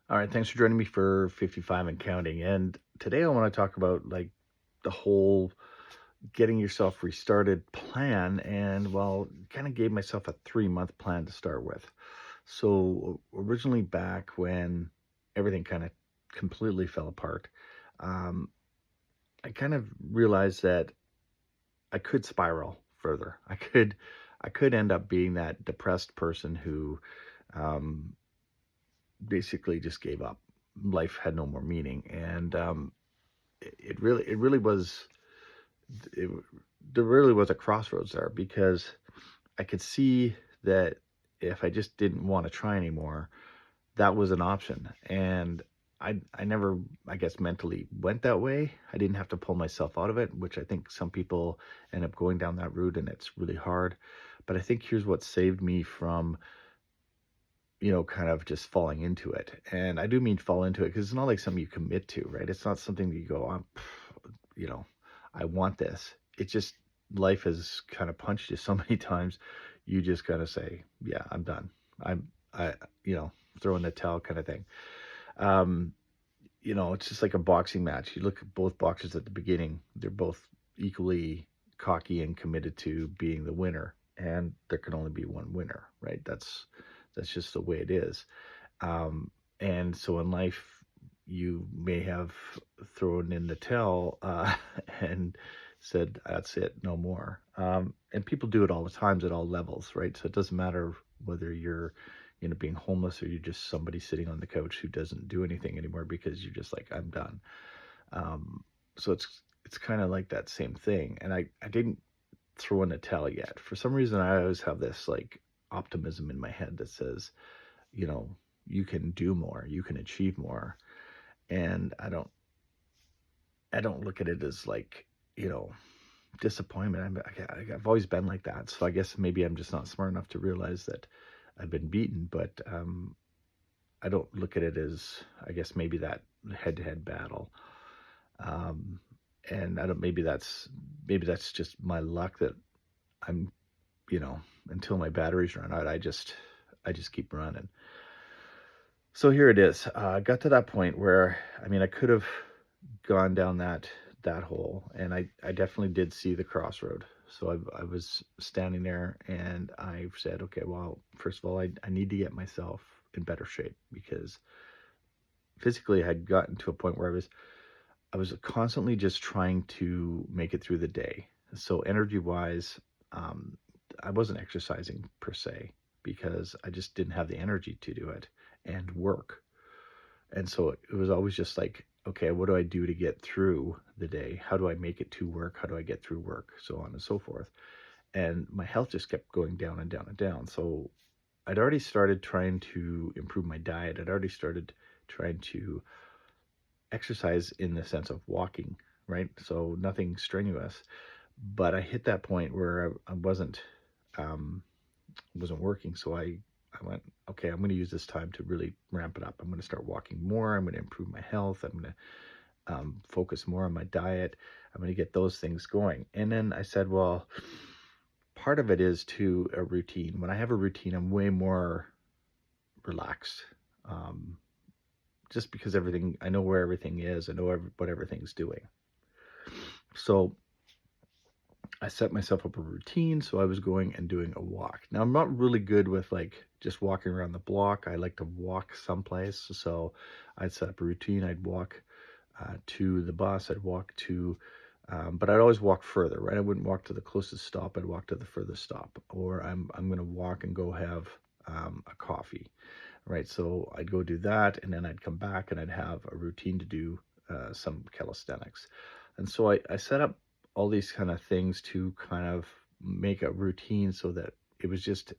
All right, thanks for joining me for 55 and counting. And today I want to talk about like the whole getting yourself restarted plan. And well, kind of gave myself a 3 month plan to start with. So originally back when everything kind of completely fell apart, um, I kind of realized that I could spiral further. I could end up being that depressed person who um, basically just gave up. Life had no more meaning, and it really was it, there really was a crossroads there because I could see that if I just didn't want to try anymore, that was an option. And I never, I guess, mentally went that way. I didn't have to pull myself out of it, which I think some people end up going down that route, and it's really hard. But I think here's what saved me from kind of just falling into it. And I do mean fall into it because it's not like something you commit to, right? It's not something that you go, you know, I want this. It's just life has kind of punched you so many times. You just gotta say, yeah, I'm done. I, throw in the towel kind of thing. Um, it's just like a boxing match. You look at both boxers at the beginning, they're both equally cocky and committed to being the winner. And there can only be one winner, right? That's just the way it is. And so in life, you may have thrown in the towel and said, "That's it, no more." And people do it all the times at all levels, right? So it doesn't matter whether you're, being homeless or you're just somebody sitting on the couch who doesn't do anything anymore because you're just like, "I'm done." Um, so it's kind of like that same thing. And I didn't throw in the towel yet. For some reason, I always have this like optimism in my head that says, you know, you can do more, you can achieve more. And I don't look at it as like, you know, disappointment. I've always been like that. So I guess maybe I'm just not smart enough to realize that I've been beaten, but I don't look at it as, I guess, maybe that head to head battle. Um, and I don't, maybe that's just my luck that I'm, until my batteries run out, I just keep running. So here it is. I got to that point where, I mean, I could have gone down that hole, and I definitely did see the crossroad. So I was standing there, and I said, okay, well, first of all, I need to get myself in better shape because physically I had gotten to a point where I was constantly just trying to make it through the day. So energy wise, um, I wasn't exercising per se because I just didn't have the energy to do it and work. And so it was always just like, okay, what do I do to get through the day? How do I make it to work? How do I get through work? So on and so forth. And my health just kept going down and down and down. So I'd already started trying to improve my diet. I'd already started trying to exercise in the sense of walking, right? So nothing strenuous. But I hit that point where I um, wasn't working. So I went, okay, I'm going to use this time to really ramp it up. I'm going to start walking more. I'm going to improve my health. I'm going to focus more on my diet. I'm going to get those things going. And then I said, well, part of it is to a routine. When I have a routine, I'm way more relaxed. Um, just because I know where everything is. I know what everything's doing. So I set myself up a routine. So I was going and doing a walk. Now I'm not really good with like just walking around the block. I like to walk someplace. So I'd set up a routine. I'd walk to the bus. I'd walk to, but I'd always walk further, right? I wouldn't walk to the closest stop. I'd walk to the furthest stop, or I'm going to walk and go have a coffee, right? So I'd go do that, and then I'd come back and I'd have a routine to do some calisthenics. And so I set up all these kind of things to kind of make a routine so that it was just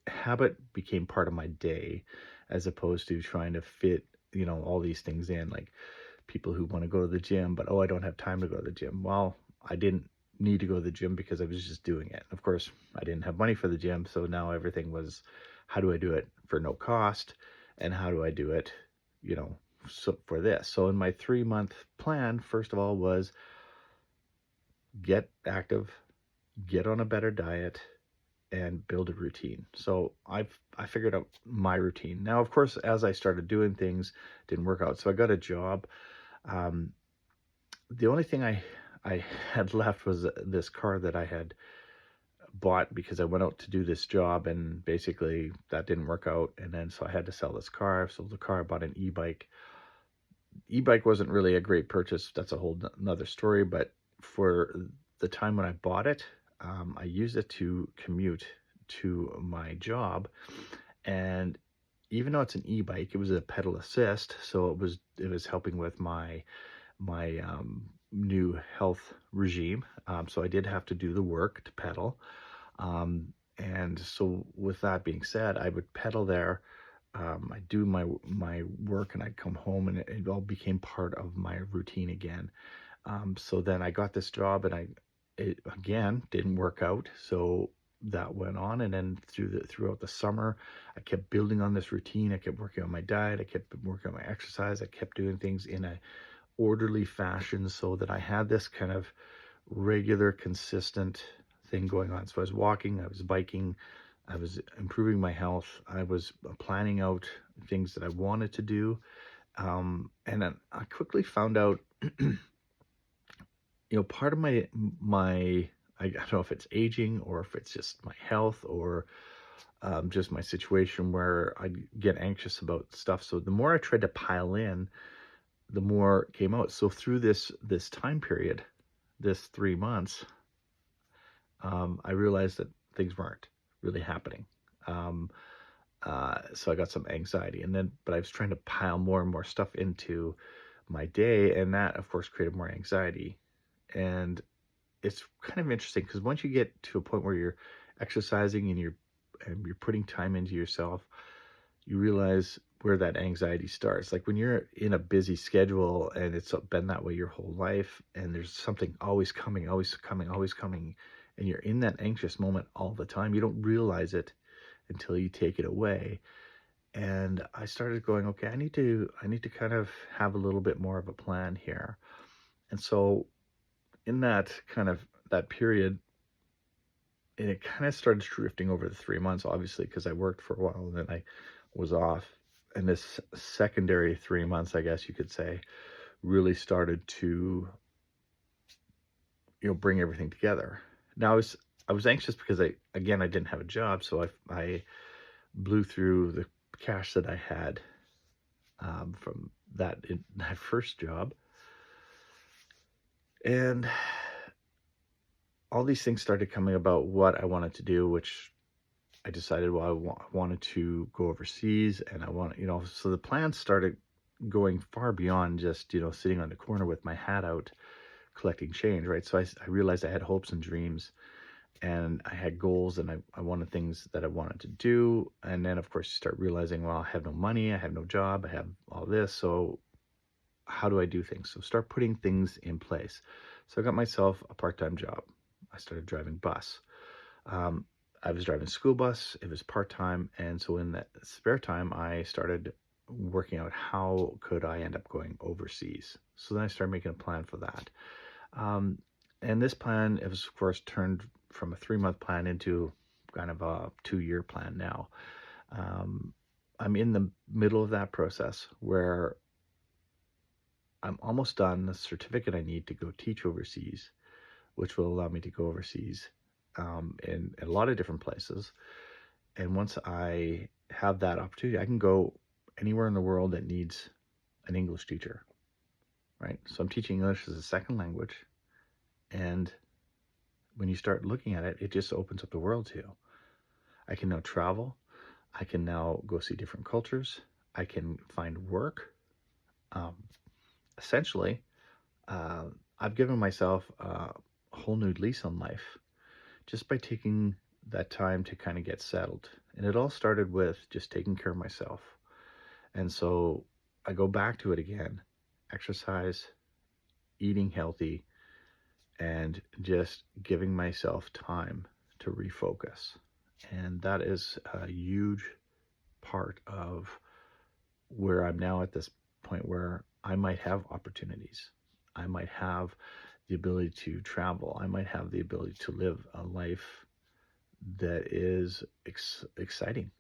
habit became part of my day as opposed to trying to fit all these things in, like people who want to go to the gym but I don't have time to go to the gym. Well, I didn't need to go to the gym because I was just doing it. Of course, I didn't have money for the gym, so now everything was, how do I do it for no cost, and how do I do it, you know so for this. So in my 3 month plan, first of all, was get active, get on a better diet, and build a routine. So I figured out my routine. Now, of course, as I started doing things, didn't work out. So I got a job. Um, the only thing I had left was this car that I had bought because I went out to do this job, and basically that didn't work out. And then so I had to sell this car. I sold the car, I bought an e-bike. E-bike wasn't really a great purchase. That's a whole another story. But for the time when I bought it, I used it to commute to my job. And even though it's an e-bike, it was a pedal assist, so it was helping with my new health regime. So I did have to do the work to pedal. And so with that being said, I would pedal there. I do my work, and I'd come home, and it all became part of my routine again. So then I got this job, and it again didn't work out. So that went on, and then throughout the summer, I kept building on this routine. I kept working on my diet. I kept working on my exercise. I kept doing things in a orderly fashion so that I had this kind of regular, consistent thing going on. So I was walking, I was biking, I was improving my health, I was planning out things that I wanted to do. And then I quickly found out, part of I don't know if it's aging or if it's just my health or just my situation where I get anxious about stuff. So the more I tried to pile in, the more it came out. So through this time period, this 3 months, I realized that things weren't really happening. Um, so I got some anxiety, but I was trying to pile more and more stuff into my day, and that, of course, created more anxiety. And it's kind of interesting because once you get to a point where you're exercising and you're putting time into yourself, you realize where that anxiety starts. Like when you're in a busy schedule and it's been that way your whole life, and there's something always coming, always coming, always coming, and you're in that anxious moment all the time, you don't realize it until you take it away. And I started going, okay, I need to kind of have a little bit more of a plan here. And so in that period, and it kind of started drifting over the 3 months, obviously, because I worked for a while and then I was off. And this secondary 3 months, I guess you could say, really started to, bring everything together. Now I was anxious because I didn't have a job, so I blew through the cash that I had from that first job, and all these things started coming about what I wanted to do, which I decided, well, I wanted to go overseas, and I want, so the plans started going far beyond just, sitting on the corner with my hat out collecting change, right? So I realized I had hopes and dreams, and I had goals, and I wanted things that I wanted to do. And then, of course, you start realizing, well, I have no money, I have no job, I have all this. So how do I do things? So start putting things in place. So I got myself a part-time job. I started driving bus. Um, I was driving school bus. It was part-time. And so in that spare time, I started working out how could I end up going overseas. So then I started making a plan for that. And this plan, it was, of course, turned from a 3-month plan into kind of a 2-year plan now. I'm in the middle of that process where I'm almost done the certificate I need to go teach overseas, which will allow me to go overseas in a lot of different places. And once I have that opportunity, I can go anywhere in the world that needs an English teacher, right? So I'm teaching English as a second language. And when you start looking at it, it just opens up the world to you. I can now travel. I can now go see different cultures. I can find work. Essentially, I've given myself a whole new lease on life just by taking that time to kind of get settled. And it all started with just taking care of myself. And so I go back to it again: exercise, eating healthy, and just giving myself time to refocus. And that is a huge part of where I'm now at this point where I might have opportunities. I might have the ability to travel. I might have the ability to live a life that is exciting,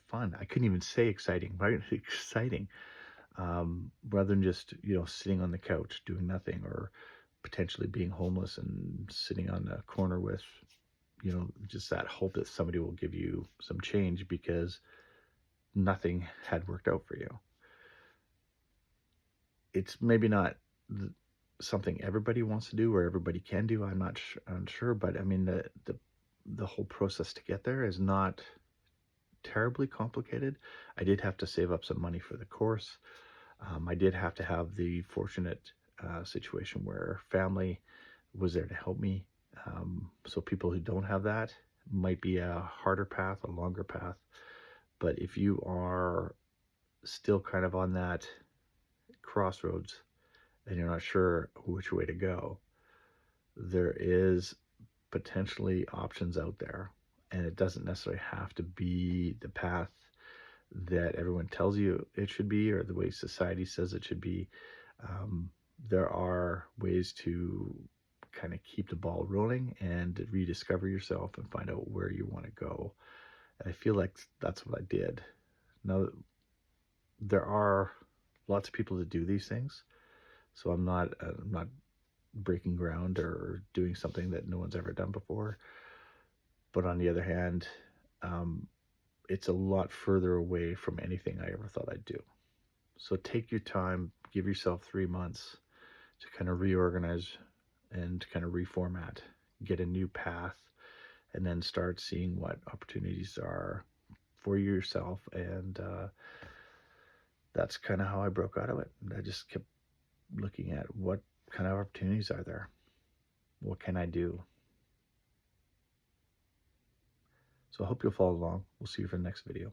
fun. I couldn't even say exciting, right? Exciting. Rather than just, sitting on the couch doing nothing, or potentially being homeless and sitting on a corner with, just that hope that somebody will give you some change because nothing had worked out for you. It's maybe not something everybody wants to do or everybody can do. I'm not unsure, but I mean, the whole process to get there is not terribly complicated. I did have to save up some money for the course. I did have to have the fortunate situation where family was there to help me. So people who don't have that, might be a harder path, a longer path. But if you are still kind of on that crossroads and you're not sure which way to go, there is potentially options out there. And it doesn't necessarily have to be the path that everyone tells you it should be or the way society says it should be. Um, there are ways to kind of keep the ball rolling and rediscover yourself and find out where you want to go. And I feel like that's what I did. Now, there are lots of people that do these things, so I'm not breaking ground or doing something that no one's ever done before. But on the other hand, um, it's a lot further away from anything I ever thought I'd do. So take your time, give yourself 3 months to kind of reorganize and kind of reformat, get a new path, and then start seeing what opportunities are for yourself. And that's kind of how I broke out of it. I just kept looking at what kind of opportunities are there? What can I do? So I hope you'll follow along. We'll see you for the next video.